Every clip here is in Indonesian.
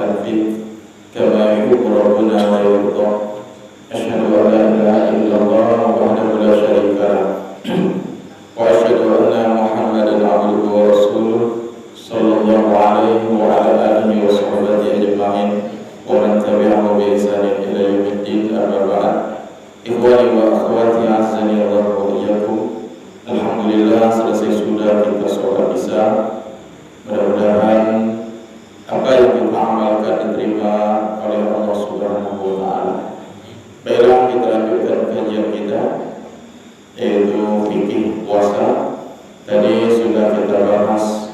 ويحفظ كما يحب ربنا ويرضى. أشهد أن لا إله إلا الله وحده لا شريك له وأشهد أن محمدا عبده ورسوله صلى الله عليه وعلى آله وصحبه أجمعين ومن تبعهم بإحسان إلى يوم الدين. أما بعد. Ikhwani wa akhwati azani Allah wa iyyakum. Alhamdulillah selesai sudah kita sholat isya. Mudah-mudahan apa yang kita amalkan diterima oleh Allah Subhanahu wa taala. Baiklah, kita lanjutkan kajian kita yaitu fikih puasa. Tadi sudah kita bahas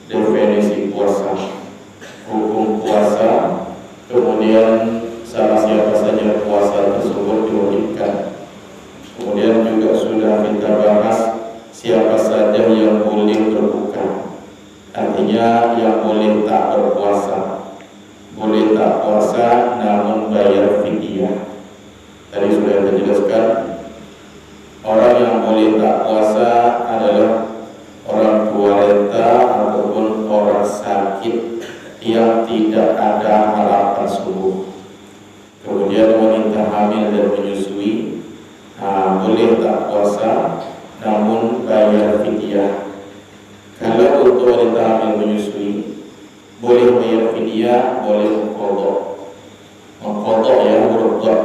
definisi puasa, hukum puasa, kemudian sama siapa saja puasa tersebut diwajibkan. Kemudian juga sudah kita bahas siapa saja yang boleh berbuka, artinya yang boleh tak berpuasa. Boleh tak puasa namun bayar fidyah. Tadi sudah kita jelaskan, orang yang boleh tak puasa adalah orang tua renta ataupun orang sakit yang tidak ada harapan sembuh. Kemudian wanita hamil dan menyusui boleh tak puasa namun bayar fidyah. Kalau untuk wanita hamil menyusui boleh bayar fidyah, boleh mengqadha. Mengqadha ya, huruf dha,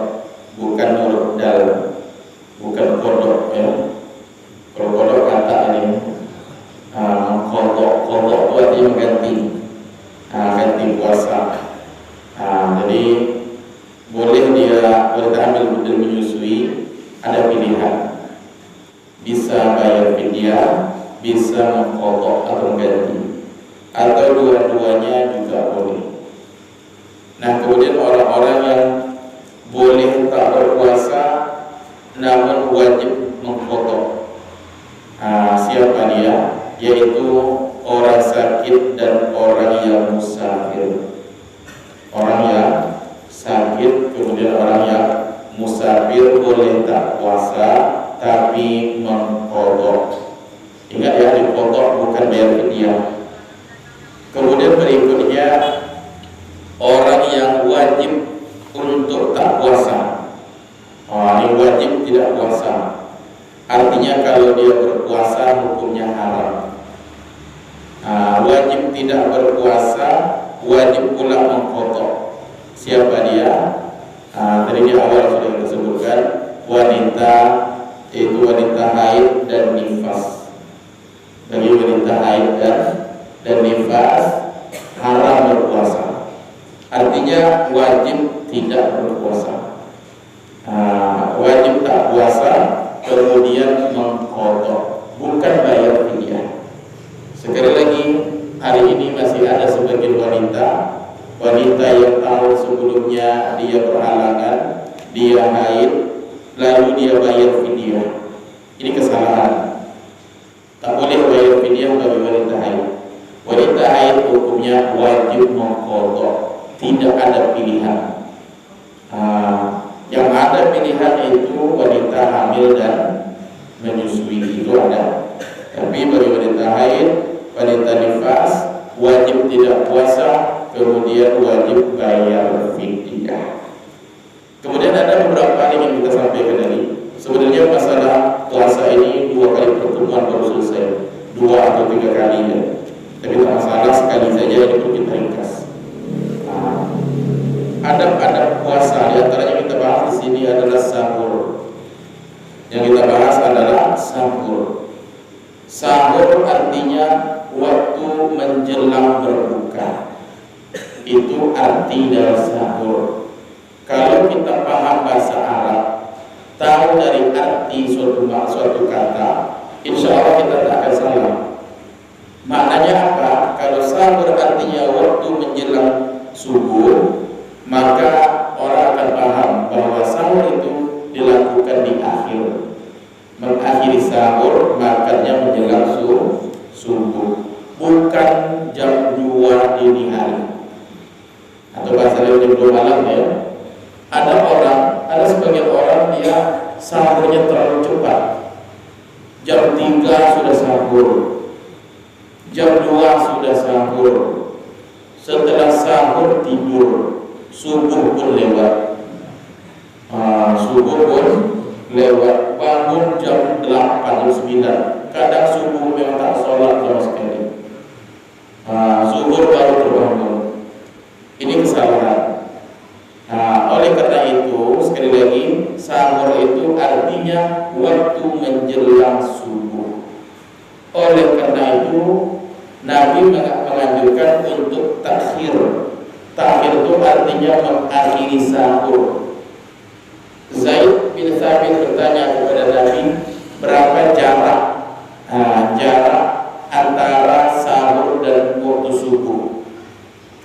bukan huruf dal, bukan qadha ya. Kalau qadha kata ini mengqadha, qadha itu artinya mengganti, ganti puasa. Jadi boleh dia wanita hamil dan menyusui ada pilihan, bisa bayar fidyah, bisa mengqadha atau mengganti, atau dua-duanya juga boleh. Nah, kemudian orang-orang yang boleh tak berpuasa namun wajib mengqadha, siapa dia? Yaitu orang sakit dan orang yang musafir. Orang yang sakit kemudian orang yang musafir boleh tak puasa tapi mengqadha. Ingat ya, diqadha bukan bayar fidyah. Kemudian berikutnya orang yang wajib untuk tak puasa. Ini wajib tidak puasa. Artinya kalau dia berpuasa hukumnya haram. Wajib tidak berpuasa, wajib pula mengqadha. Siapa dia? Tadi di awal sudah kita sebutkan, wanita, itu wanita haid dan nifas. Bagi wanita haid dan nifas haram berpuasa. Artinya wajib tidak berpuasa. Wajib tak puasa kemudian mengqadha, bukan bayar fidyah. Sekali lagi, hari ini masih ada sebagian wanita yang tahu sebelumnya dia berhalangan, dia haid, lalu dia bayar fidyah. Ini kesalahan. Tak boleh bayar fidyah bagi wanita haid. Wanita haid hukumnya wajib mengqadha, tidak ada pilihan. Yang ada pilihan itu wanita hamil dan menyusui, itu ada. Tapi bagi wanita haid, wanita nifas wajib tidak puasa, kemudian wajib bayar fidyah. Kemudian ada beberapa hal yang kita sampaikan tadi. Sebenarnya masalah puasa ini 2 kali pertemuan baru selesai, 2 atau 3 kali ya. Tapi tak masalah, sekali saja ini perlu kita ringkas. Adab-adab puasa, di antaranya kita bahas di sini adalah sahur. Yang kita bahas adalah sahur. Sahur artinya waktu menjelang berbuka. Itu arti dari sahur. Kalau kita paham bahasa Arab, tahu dari arti suatu kata, insya Allah kita tak akan salah. Maknanya apa? Kalau sahur artinya waktu menjelang subuh, maka orang akan paham bahwa sahur itu dilakukan di akhir. Mengakhiri sahur makannya menjelang subuh, bukan jam 2 dini hari atau bahasa lain jam 2 malam ya. Ada sebagian orang dia sahurnya terlalu cepat. Jam 3 sudah sahur, jam 2 sudah sahur, setelah sahur tidur, subuh pun lewat. Subuh pun lewat, bangun jam 8, jam 9. Kadang subuh memang tak sholat sama sekali. Subuh baru terbangun. Ini kesalahan. Oleh karena itu, sekali lagi, sahur itu artinya waktu menjelang subuh. Oleh karena itu, Nabi menganjurkan untuk takhir. Takhir itu artinya mengakhiri sahur. Zaid bin Thabit bertanya kepada Nabi, berapa jarak antara sahur dan waktu subuh?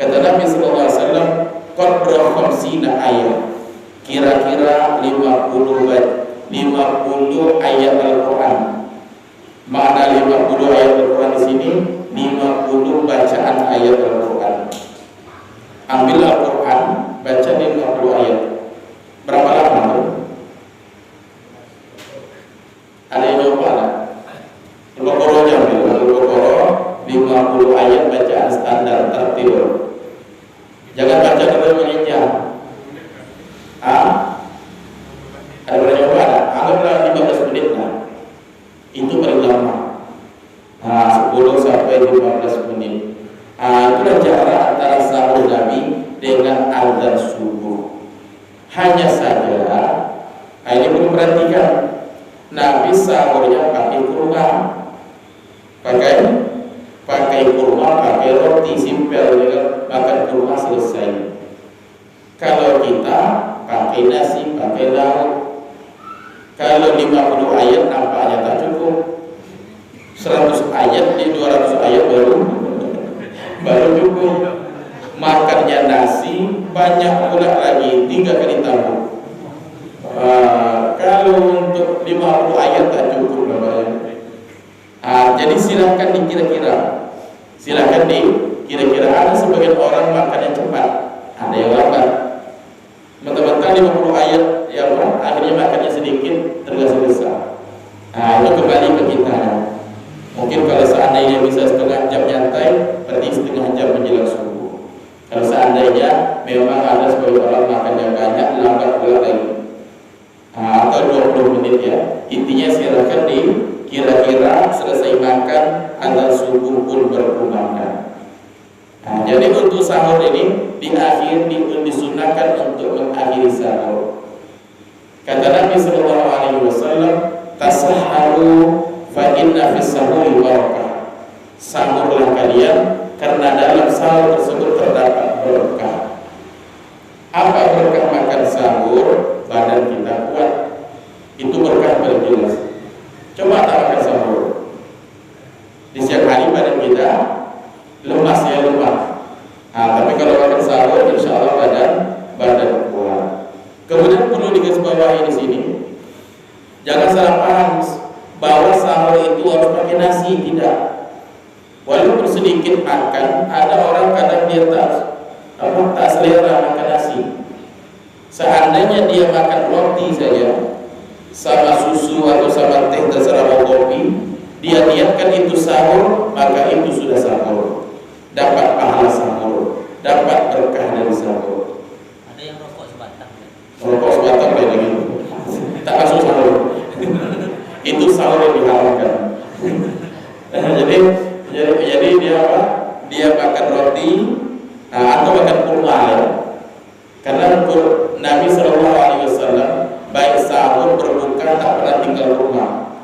Kata Nabi sallallahu alaihi wasallam, qadra 50 ayat. Kira-kira 50 ayat Al-Qur'an. Makna 50 ayat Al-Qur'an di sini 50 bacaan ayat Al-Qur'an. Ambil Al-Qur'an, baca 50 ayat. Berapa lama tuh? Ada yang coba lah. Al-Baqarah aja ambil. Al-Baqarah 50 ayat bacaan standar tertil. Jangan baca terlalu menginjak. Ada yang coba lah. Anggaplah 15 menit lah. Itu paling lama. 10 sampai 15 menit. Itulah jarak antara sahur Nabi dengan azan subuh. Hanya saja, ini perlu perhatikan, Nabi sahurnya pakai kurma, pakai kurma, pakai roti simpel, makan kurma selesai. Kalau kita pakai nasi, pakai lauk. Kalau 50 ayat nampaknya tak cukup. 100 ayat di 200 ayat baru cukup. Makannya nasi banyak pula lagi, 3 kali tambah. Kalau untuk 50 ayat tak cukup namanya. Jadi silakan dikira-kira. Silakan dikira-kira. Ada sebagian orang makannya cepat, ada yang lambat. Mentang-mentang 50 ayat ya akhirnya makannya sedikit, tergesa-gesa. Itu kembali ke kita. Mungkin kalau seandainya bisa setengah jam nyantai, berarti setengah jam menjelang subuh. Kalau seandainya memang ada sebagian orang makan yang banyak, lambat pula lagi. Atau 20 menit ya. Intinya silakan kira-kira selesai makan, azan subuh pun berkumandang. Jadi untuk sahur ini disunahkan untuk mengakhiri sahur. Kata Nabi sallallahu alaihi wasallam, tasahharu fa inna fis sahuri barakah. Sahurlah kalian karena dalam sahur tersebut terdapat berkah. Apa berkah makan sahur? Badan kita kuat. Itu berkah paling jelas. Coba tak makan sahur, di siang hari badan kita lemas ya, lemah. Tapi kalau makan sahur, insya Allah badan kuat. Kemudian perlu digarisbawahi di sini, jangan salah paham bahwa sahur itu harus pakai nasi, tidak. Walaupun sedikit makan, ada orang kadang dia tak selera makan nasi. Seandainya dia makan roti saja sama susu atau sama teh terserah mau kopi, dia niatkan itu sahur, maka itu sudah sahur, dapat pahala sahur, dapat berkah dari sahur. Ada yang rokok sebatang. Rokok sebatang kayak gitu, tak masuk sahur. Itu sahur yang dihalalkan. Jadi dia apa? Dia makan roti atau makan kurma ya. Karena Nabi Sallallahu Alaihi Wasallam baik sahur berbuka tak pernah tinggal rumah.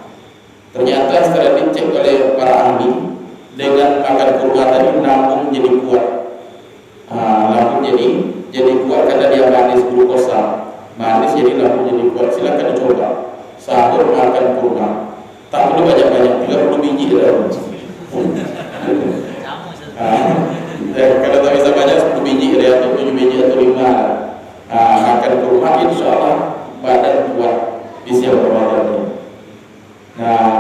Ternyata setelah dicek oleh para ahli, dengan makan kurma tadi lambung jadi kuat. Lambung jadi kuat karena dia manis, glukosa manis, jadi lambung jadi kuat. Silakan dicoba sahur makan kurma. Tak perlu banyak-banyak, 30 biji lah. Kalau tak bisa banyak 10 biji atau 7 biji atau 5 makan kurma, insya Allah badan kuat di siang Ramadan ini.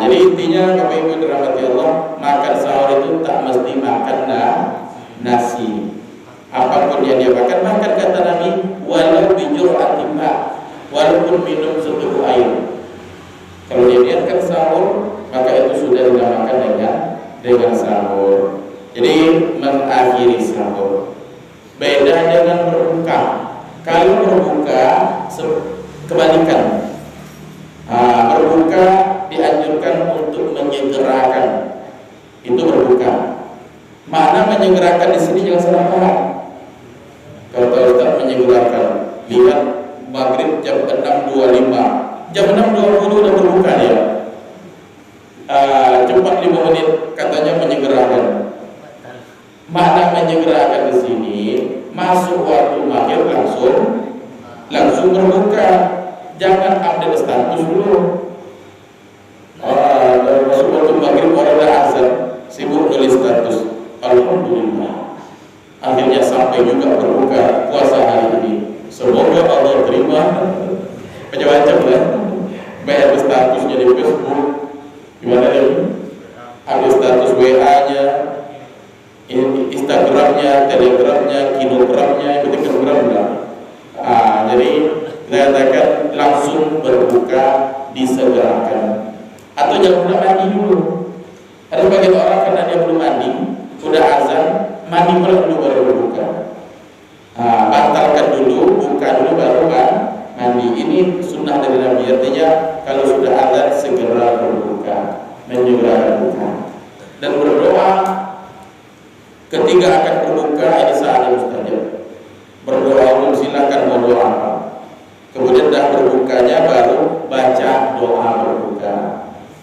Jadi intinya Bapak Ibu dirahmati Allah, makan sahur itu tak mesti makan nasi. Apapun yang dia makan kata Nabi, walau bijur'atin ma, walaupun minum seteguk air. Kalau dia niatkan sahur, maka itu sudah dinamakan dengan sahur. Jadi mengakhiri sahur. Beda dengan berbuka. Kalau berbuka kebalikan. Berbuka dianjurkan untuk menyegerakan. Itu berbuka. Makna menyegerakan di sini jangan salah paham. Kalau Ustaz menyegerakan, lihat maghrib jam 6.25, jam 6.20 udah berbuka dia. Cepat 5 menit katanya menyegerakan. Makna menyegerakan di sini masuk waktu maghrib langsung berbuka. Jangan update status dulu. Masuk waktu maghrib orang dah azan, sibuk nulis status. Alhamdulillah, akhirnya sampai juga berbuka puasa hari ini. Semoga Allah terima. Macam-macam lah. Baik ada statusnya di Facebook, gimana lagi? Ada status WA-nya, Instagramnya, Telegramnya, Kinogramnya, itu Kilogram lah. Jadi saya katakan langsung berbuka disegerakan. Atau jangan pula mandi dulu. Ada sebagian orang karena dia belum mandi, sudah azan, mandi dulu baru berbuka. Batalkan dulu, buka dulu baru mandi. Ini sunnah dari Nabi. Artinya kalau sudah azan segera berbuka, menyegera berbuka dan berdoa ketika akan berbuka. Ini saatnya mustajab. Berdoa silakan mau doa apa. Kemudian dah berbukanya baru baca doa berbuka,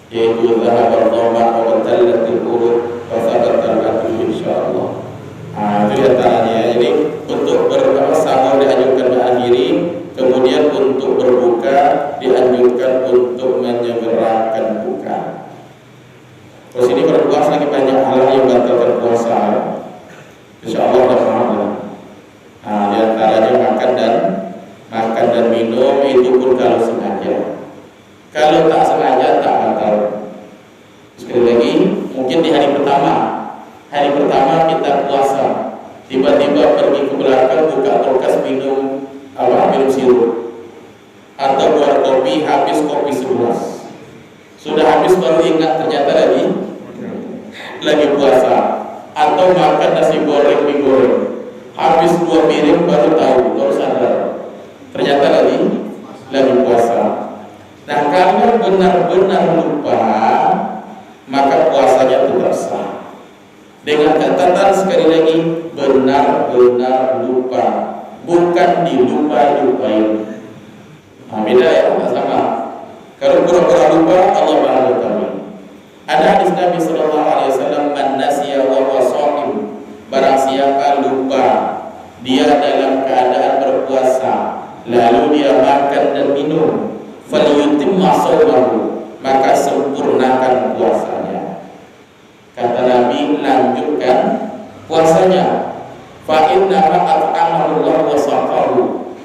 yaitu zahabar dhama wa tallatil qulub wa sabatal ajru insyaallah. Itu diantaranya. Jadi untuk bersahur dianjurkan mengakhiri, kemudian untuk berbuka dianjurkan untuk menyegerakan buka. Terus ini berpuasa lagi banyak hal yang batalkan puasa. Insyaallah dah paham. Diantaranya makan dan minum, itu pun kalau sengaja. Kalau tak sengaja tak batal. Sekali lagi, mungkin di hari pertama kita puasa, tiba-tiba pergi ke belakang buka kulkas minum sirup, atau buat kopi, habis kopi 11. Sudah habis baru ingat ternyata lagi puasa. Atau makan nasi goreng, mie goreng, habis 2 piring baru sadar ternyata lagi puasa. Nah, kalau benar-benar lupa, maka puasanya tetap sah. Dengan catatan sekali lagi, benar-benar lupa, bukan dilupa-lupain. Beda ya, tak sama. Kalau pura-pura lupa, Allah Maha mengetahui. Ada hadis Nabi sallallahu alaihi wasallam, "Man nasiya wa huwa shaqim." Barang siapa lupa dia dalam keadaan berpuasa, lalu dia makan dan minum, falyutimma shaumahu, maka sempurnakan puasanya. Kata Nabi, lanjutkan puasanya. Fa inna ma at'amahu Allah wa saqahu,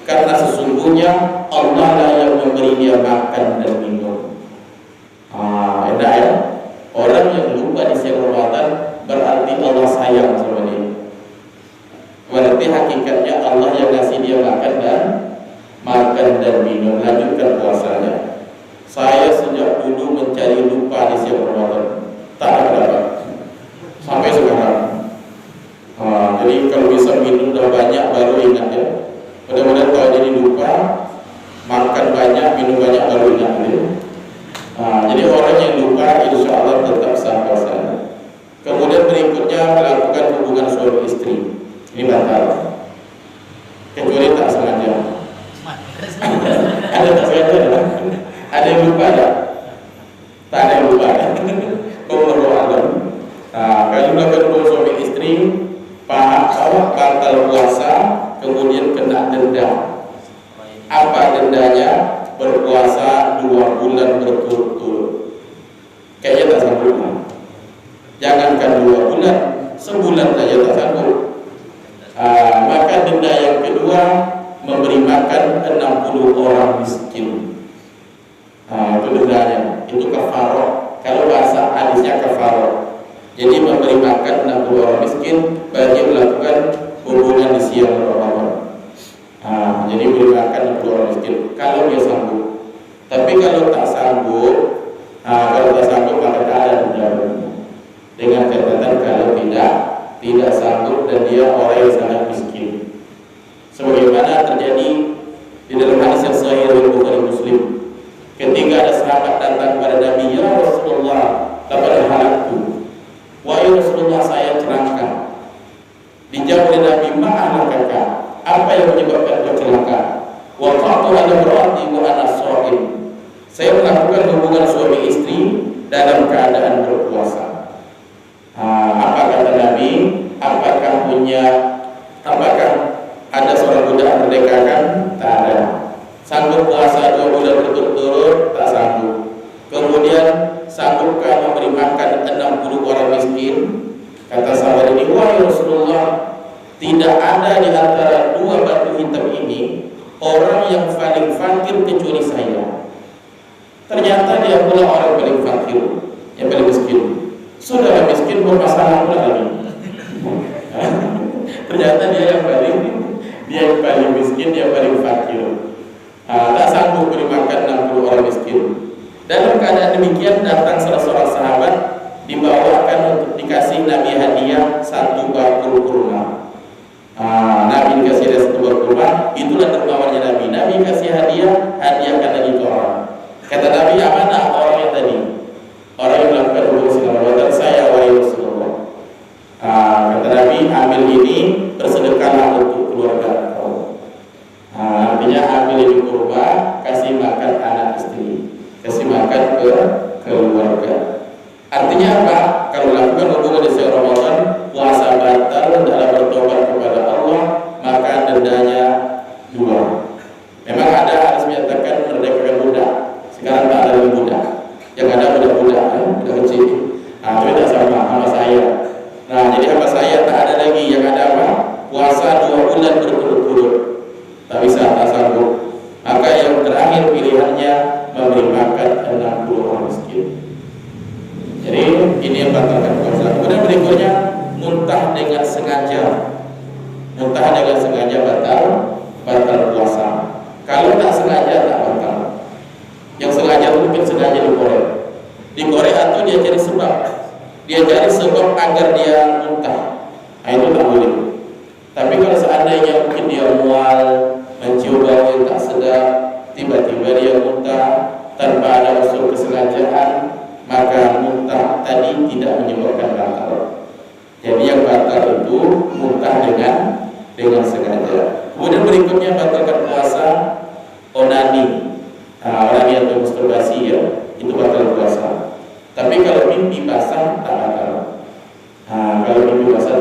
karena sesungguhnya Allah lah yang memberi dia makan dan minum. Enak ya? Orang yang lupa di siang Ramadan berarti Allah sayang sama dia. Berarti hakikatnya Allah yang ngasih dia makan dan minum. Lanjutkan puasanya. Saya sejak dulu mencari lupa di siang Ramadan, tak dapat sampai sekarang. Jadi kalau bisa minum dah banyak baru ingat ya. Mudah-mudahan kalau jadi lupa, makan banyak, minum banyak baru ingat ya. Jadi orang yang lupa insya Allah tetap sah puasanya. Kemudian berikutnya melakukan hubungan suami istri, ini batal kecuali tak sengaja. Ada tak sengaja? Ada yang lupa tak? Tak ada yang lupa. Kalau melakukan hubungan suami istri, batal puasa, kemudian kena denda. Apa dendanya? Berpuasa 2 bulan berturut-turut. Kayaknya tak sanggup. Jangankan 2 bulan, sebulan saja tak sanggup. Maka denda yang kedua, memberi makan 60 orang miskin. Itu dendanya. Itu kafarah. Kalau bahasa hadisnya kafarah. Jadi memberi makan 60 orang miskin bagi melakukan hubungan di siang Ramadan. Jadi beri makan 60 orang miskin kalau dia sanggup. Tapi kalau tak sanggup, maka tak ada denda. Dengan catatan kalau tidak sanggup sanggup dan dia orang yang sangat miskin. Sebagaimana terjadi di dalam hadis yang sahih riwayat Bukhari Muslim, ketika ada sahabat datang kepada Nabi, "Ya Rasulullah, laqad halaktu." "Wahai Rasulullah, saya celaka." Dijawab oleh Nabi, "Ma ahlakaka?" Apa yang menyebabkan kau celaka? "Waqatu ala imraati wa ana sha'im." Saya melakukan hubungan suami istri dalam keadaan berpuasa. Apa kata Nabi? Apakah ada seorang budak merdekakan? Tak ada. Sanggup puasa 2 bulan berturut-turut? Tak sanggup. Kemudian sanggupkah memberi makan 60 orang miskin? Kata sahabat ini, "Wahai Rasulullah, tidak ada di antara 2 batu hitam ini orang yang paling fakir kecuali saya." Ternyata dia pula orang paling fakir, yang paling miskin. Sudah miskin bermasalah pula lagi. Ternyata dia yang paling miskin, dia paling fakir. Tak sanggup beri makan 60 orang miskin. Dalam keadaan demikian datang salah seorang sahabat, dibawakan untuk dikasih Nabi hadiah 1 bakul kurma. Nabi dikasih dia 1 bakul kurma. Itulah dermawannya Nabi. Nabi kasih hadiahkan lagi ke orang. Kata Nabi, "Amanah orang yang tadi, orang yang melakukan hubungan sinar saya, wahai Rasulullah." Kata Nabi, "Ambil ini, bersedekahlah untuk keluarga kau." Artinya ambil ini kurma, kasih makan anak istri, kasih makan ke keluarga. Artinya apa? Kalau melakukan hubungan di sinar Ramadan, puasa batal, dalam bertobat kepada Allah, maka dendanya 2. Memang ada harus menyatakan merdekakan budak. Sekarang tak ada lagi budak. Yang ada budak-budak, budak kecil. Itu tidak sama saya. Jadi sama saya tak ada lagi. Yang ada apa? Puasa 2 bulan berturut-turut. Tak bisa, tak sanggup. Maka yang terakhir pilihannya memberi makan 60 orang miskin. Jadi ini yang batalkan puasa. Kemudian berikutnya muntah dengan sengaja. Muntah dengan sengaja batal puasa. Kalau tak sengaja tak batal. Yang sengaja itu mungkin sengaja dikorek atau dia cari sebab agar dia muntah. Itu tak boleh. Tapi kalau seandainya mungkin dia mual, mencium bau yang tak sedap, tiba-tiba dia muntah tanpa ada unsur kesengajaan, maka muntah tadi tidak menyebabkan batal. Jadi yang batal itu muntah dengan sengaja. Kemudian berikutnya batalkan puasa onani. Onani atau masturbasi, ya, itu batal puasa. Tapi kalau mimpi basah tak batal. Kalau mimpi basah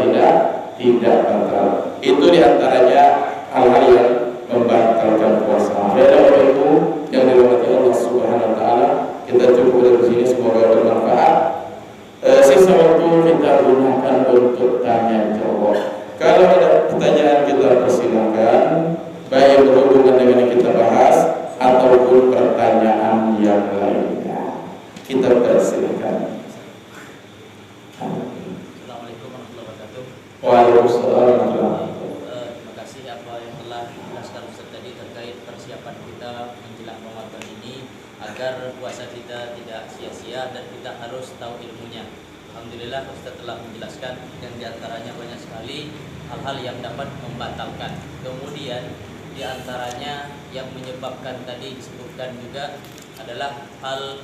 tidak batal. Itu diantaranya hal-hal yang membatalkan puasa. Bapak Ibu yang dirahmati Allah Subhanahu Wa Taala, kita cukup dari sini, semoga bermanfaat. Sisa waktu kita gunakan untuk tanya jawab. Kalau ada pertanyaan kita persilakan, baik berhubungan dengan yang kita bahas ataupun pertanyaan yang lainnya. Kita persilakan. Assalamualaikum warahmatullahi wabarakatuh. Waalaikumsalam. Terima kasih apa yang telah dijelaskan Ustaz tadi terkait persiapan kita menjelang Ramadan ini agar puasa kita tidak sia-sia dan kita harus tahu ilmunya. Alhamdulillah Ustaz telah menjelaskan dan diantaranya banyak sekali hal-hal yang dapat membatalkan. Kemudian diantaranya yang menyebabkan tadi disebutkan juga adalah hal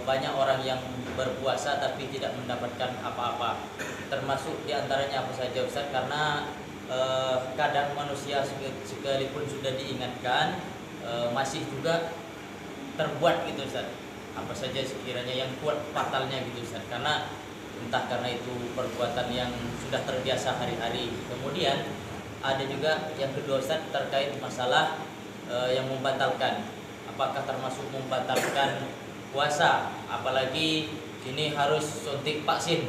banyak orang yang berpuasa tapi tidak mendapatkan apa-apa. Termasuk diantaranya apa saja Ustaz? Karena kadang manusia sekalipun sudah diingatkan masih juga terbuat gitu Ustaz. Apa saja sekiranya yang kuat fatalnya gitu Ustaz. Karena entah karena itu perbuatan yang sudah terbiasa hari-hari. Kemudian ada juga yang kedua Ustaz terkait masalah yang membatalkan. Apakah termasuk membatalkan puasa? Apalagi ini harus suntik vaksin.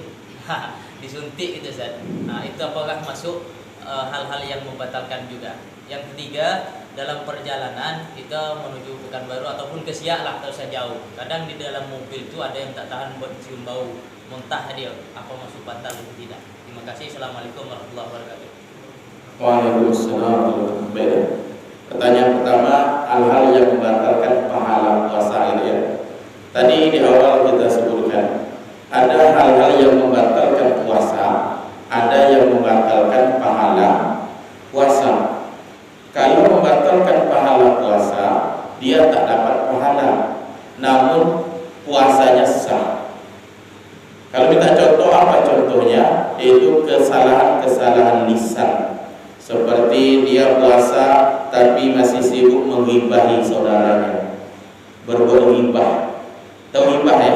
Disuntik gitu Ustaz. Nah, itu apakah masuk hal-hal yang membatalkan juga? Yang ketiga, dalam perjalanan kita menuju Pekanbaru ataupun ke Siak lah, tak usah jauh. Kadang di dalam mobil itu ada yang tak tahan buat cium bau muntah dia. Apa masuk batal atau tidak? Terima kasih. Assalamualaikum warahmatullahi wabarakatuh. Waalaikumsalam. Baik. Pertanyaan pertama, hal-hal yang membatalkan pahala puasa ini, ya. Tadi di awal kita sebutkan ada hal-hal yang membatalkan puasa, kesalahan lisan, seperti dia puasa tapi masih sibuk menggibahi saudaranya, berbuat ghibah. Tahu ghibah ya?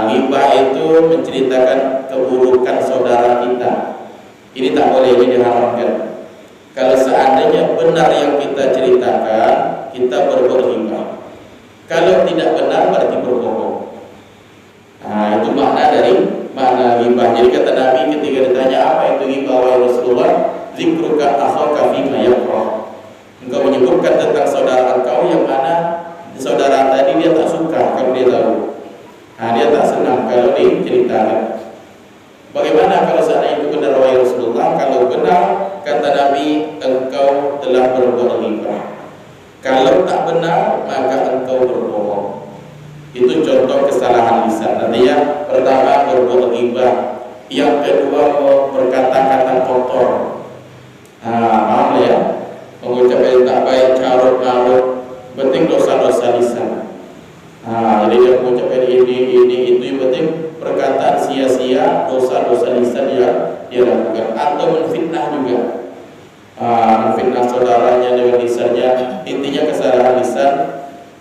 Ghibah itu menceritakan keburukan saudara kita. Ini tak boleh, ini diharamkan. Kalau seandainya benar yang kita ceritakan, kita berbuat ghibah. Kalau tidak benar berarti berbohong. Itu makna dari makna ghibah. Jadi kata Nabi ketika ditanya apa itu ghibah wahai Rasulullah, zikruka akhaka fima yakrah. Engkau menyebutkan tentang saudara engkau yang mana saudara tadi dia tak suka kalau dia tahu. Dia tak senang kalau diceritakan. Bagaimana kalau seandainya itu benar wahai Rasulullah? Kalau benar, kata Nabi, engkau telah berbuat ghibah. Kalau tak benar, maka engkau berbohong. Itu contoh kesalahan lisan. Artinya pertama berbuat ghibah, yang kedua berkata-kata kotor. Paham ya? Mengucap yang tak baik, carut marut, penting dosa-dosa lisan. Jadi dia mengucapkan ini itu yang penting perkataan sia-sia, dosa-dosa lisan yang dia lakukan, atau menfitnah juga. Menfitnah saudaranya dengan lisannya. Intinya kesalahan lisan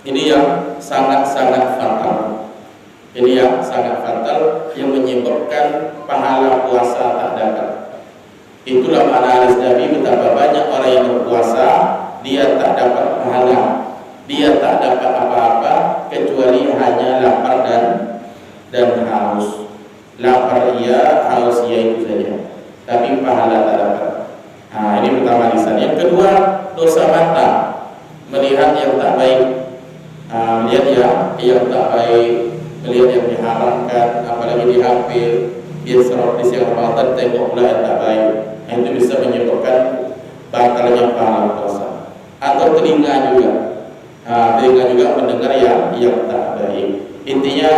ini yang sangat-sangat fatal. Ini yang sangat fatal, yang menyebabkan pahala puasa tak dapat. Itulah makna hadis Nabi, betapa banyak orang yang berpuasa dia tak dapat pahala, dia tak dapat apa-apa kecuali hanya lapar dan haus. Lapar iya, haus iya, itu saja, tapi pahala tak dapat. Ini pertama lisan. Yang kedua, dosa mata, melihat yang tak baik, melihat yang tak baik, melihat yang diharamkan, apalagi di HP, dia serobis yang Ramadan tengok pula yang tak baik. Itu bisa menyebabkan batalnya pahala puasa. Atau telinga juga, telinga juga mendengar yang tak baik. Intinya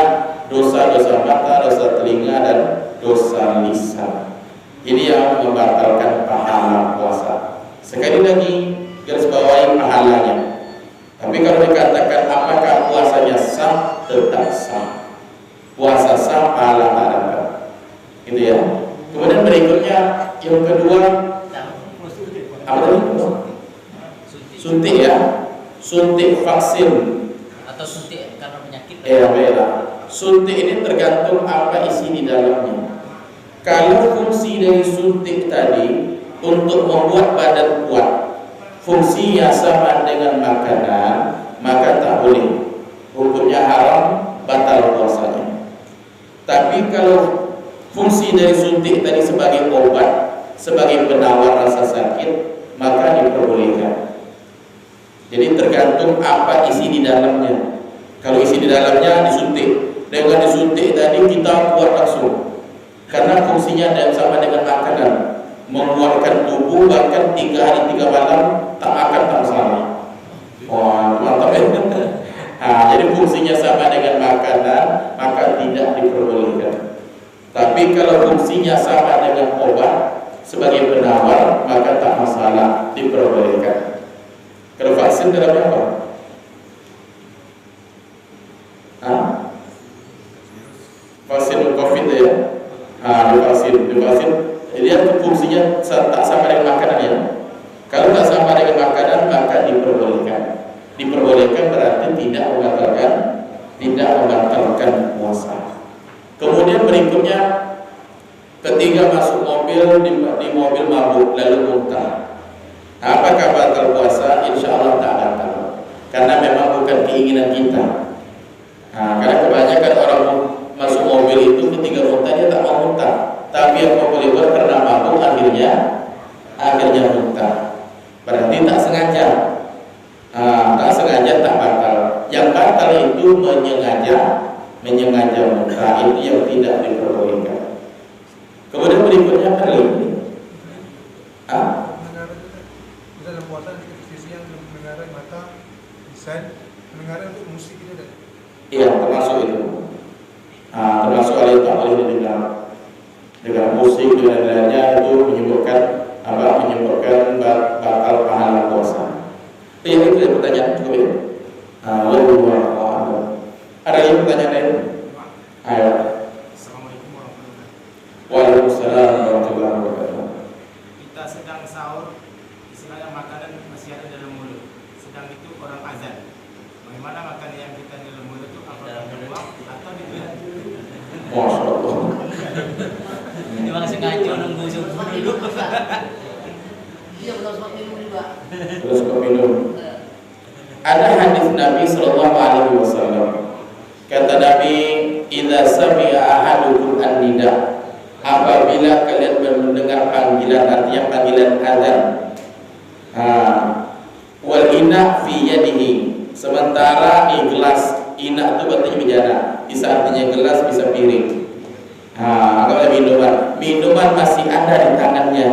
dosa-dosa mata, dosa telinga, dan dosa lisan. Ini yang membatalkan pahala puasa. Sekali lagi garis bawahi pahalanya. Tapi kalau dikatakan apakah puasanya sah, tetap sah. Puasa sah, pahala tak dapat. Gitu ya. Kemudian berikutnya yang kedua, apa tadi? Suntik ya, suntik vaksin atau suntik karena penyakit. Beda. Suntik ini tergantung apa isi di dalamnya. Kalau fungsi dari suntik tadi untuk membuat badan kuat, fungsinya sama dengan makanan, maka tak boleh. Hukumnya haram, batal puasanya. Tapi kalau fungsi dari suntik tadi sebagai obat, sebagai penawar rasa sakit, maka diperbolehkan. Jadi tergantung apa isi di dalamnya. Kalau isi di dalamnya disuntik, dengan disuntik tadi kita kuat langsung, karena fungsinya sama dengan makanan, menguatkan tubuh, bahkan 3 hari 3 malam tak makan tak masalah. Wah, mantap ya. Jadi fungsinya sama dengan makanan, maka tidak diperbolehkan. Tapi kalau fungsinya sama dengan obat sebagai penawar, maka tak masalah, diperbolehkan. Kalau vaksin dalamnya apa? Vaksin COVID ya. Divaksin. Jadi fungsinya tak sama dengan makanan ya. Kalau tak sama dengan makanan, maka diperbolehkan. Diperbolehkan berarti tidak membatalkan puasa. Kemudian berikutnya, ketika masuk mobil di mobil mabuk lalu muntah, apakah batal puasa? Insya Allah tak batal, karena memang bukan keinginan kita. Karena kebanyakan orang masuk mobil itu ketika muntah dia tak mau muntah, tapi yang mau keluar karena mabuk akhirnya muntah. Berarti tak sengaja. Tak sengaja tak batal. Yang batal itu menyengaja muntah, itu yang tidak diperbolehkan. Kemudian berikutnya kali ini dalam puasa sisi yang mendengarai mata, lisan, mendengarai untuk musik itu dan iya, termasuk itu. Termasuk hal itu boleh didengar dengan musik dan lainnya, itu menyebabkan batal pahala puasa. Itu ya pertanyaan cukup ya. Ada lagi pertanyaan lain? Ayo. Assalamualaikum warahmatullahi wabarakatuh. Waalaikumsalam warahmatullahi wabarakatuh. sahur, istilahnya makanan masih ada dalam mulut. Sedang itu orang azan. Bagaimana makanan yang kita di dalam mulut itu apakah dibuang atau ditelan? Masya Allah. Ini malah sengaja nunggu subuh dulu. Iya betul sebab minum juga. Terus kau minum. Ada hadis Nabi Sallallahu Alaihi Wasallam. Kata Nabi, "Idza sami'a ahadukum an-nida." Apabila kalian mendengar panggilan, artinya panggilan azan. Wal ina fi yadihi. Sementara di gelas, ina itu berarti bejana. Bisa artinya gelas, bisa piring. Kalau minuman masih ada di tangannya.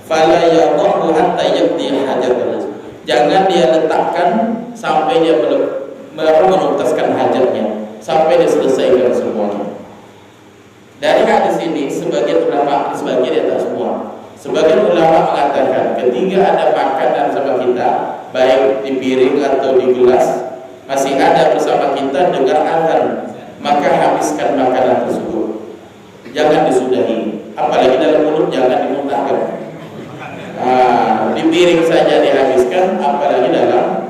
Fala yadhu hatta yaqdi hajatahu. Jangan dia letakkan sampai dia menuntaskan hajatnya, sampai dia selesaikan semuanya. Dari hadis ini sebagian ulama, sebagian tidak semua, sebagian ulama mengatakan ketika ada makanan sama kita, baik di piring atau di gelas, masih ada bersama kita dengar azan, maka habiskan makanan tersebut. Jangan disudahi, apalagi dalam mulut jangan dimuntahkan. Di piring saja dihabiskan, apalagi dalam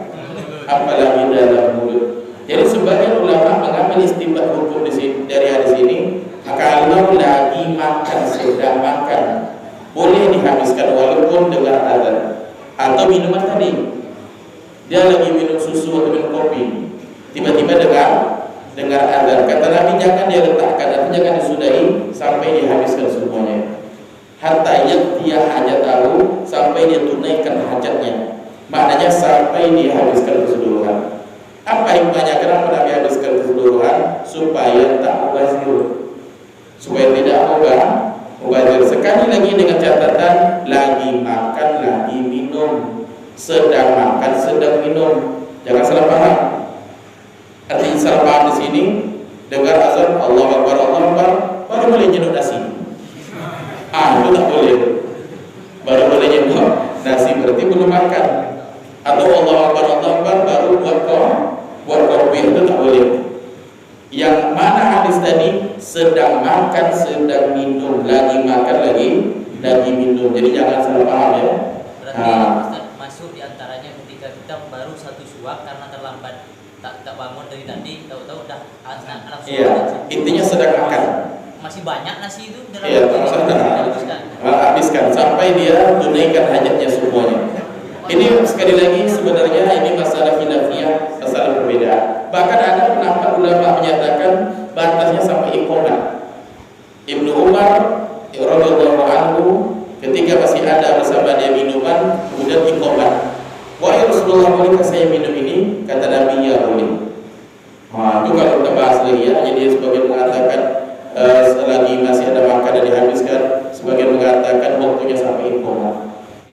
mulut. Jadi sebagian ulama mengambil istinbat hukum di sini, dari hadis ini. Kalau lagi makan, sedang makan, boleh dihabiskan walaupun dengan azan. Atau minuman tadi, dia lagi minum susu atau minum kopi, tiba-tiba dengar azan. Kata Nabi jangan dia letakkan, artinya jangan disudahi sampai dihabiskan semuanya. Hatta yaqtiya hajatahu, sampai dia tunaikan hajatnya. Maknanya sampai dihabiskan keseluruhan. Apa hikmahnya? Kenapa Nabi habiskan keseluruhan? Supaya tak mubazir, supaya tidak mubazir. Sekali lagi dengan catatan, lagi makan, lagi minum, sedang makan, sedang minum. Jangan salah paham. Artinya salah paham di sini, dengar azan Allahu Akbar, Allahu Akbar, baru boleh nyeduk nasi. Itu tak boleh. Baru boleh nyeduk nasi, berarti belum makan. Atau Allahu Akbar, Allahu Akbar, baru buat kopi, itu tak boleh. Yang mana hadis tadi sedang makan, sedang minum, lagi makan, lagi minum. Jadi jangan salah paham ya. Berarti Ustaz, masuk diantaranya ketika kita baru satu suap karena terlambat tak bangun dari tadi, tahu-tahu dah langsung. Iya, intinya sedang makan. Masih banyak nasi itu dalam habiskan sampai dia tunaikan hajatnya semuanya. Ini sekali lagi sebenarnya ini masalah khilafiyah, masalah perbedaan. Bahkan ada pendapat ulama menyatakan batasnya sampai iqamah. Ibnu Umar radhiyallahu anhu ketika masih ada bersama dia minuman, kemudian iqamah. Wahai Rasulullah, bolehkah saya minum